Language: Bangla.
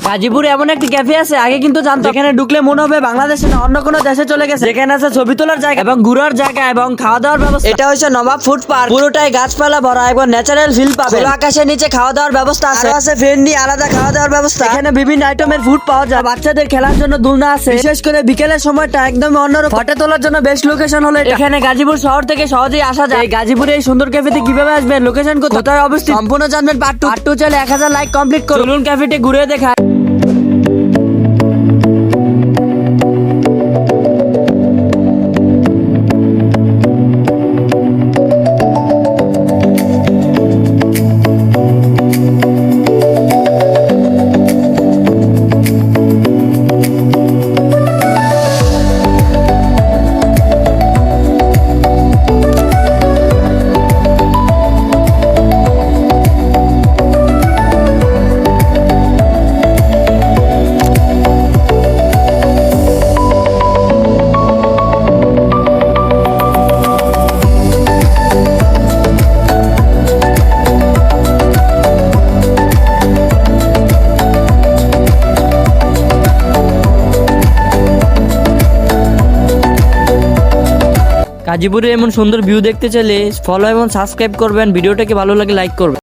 গাজীপুরে এমন একটি ক্যাফে আছে, আগে কিন্তু জানতাম এখানে ঢুকলে মনে হবে বাংলাদেশে না অন্য কোনো দেশে চলে গেছে। এখানে আছে ছবি তোলার জায়গা এবং ঘোরার জায়গা এবং খাওয়া দাওয়ার ব্যবস্থা। এটা হচ্ছে নবাব ফুড পার্ক, পুরোটাই গাছপালা ভরা এবং ন্যাচারাল ফিল পাবে। খোলা আকাশের নিচে খাওয়া দাওয়ার ব্যবস্থা আছে, আছে ফ্রেন্ডলি আলাদা খাওয়া দাওয়ার ব্যবস্থা। এখানে বিভিন্ন আইটেমের ফুড পাওয়া যায়, বাচ্চাদের খেলার জন্য দোলনা আছে, বিশেষ করে বিকেলের সময়টা একদম অন্যরকম। ফটো তোলার জন্য বেস্ট লোকেশন হলো এটা। এখানে গাজীপুর শহর থেকে সহজেই আসা যায়। এই গাজীপুরে এই সুন্দর ক্যাফেতে কিভাবে আসবেন, লোকেশন কোথায় অবস্থিত সম্পূর্ণ জানবেন পার্ট 2 চাইলে 1000 লাইক কমপ্লিট করুন। চলুন ক্যাফেতে ঘুরে দেখায়। গাজীপুরে এমন সুন্দর ভিউ দেখতে চাইলে ফলো এবং সাবস্ক্রাইব করবেন। ভিডিওটাকে ভালো লাগে লাইক করবেন।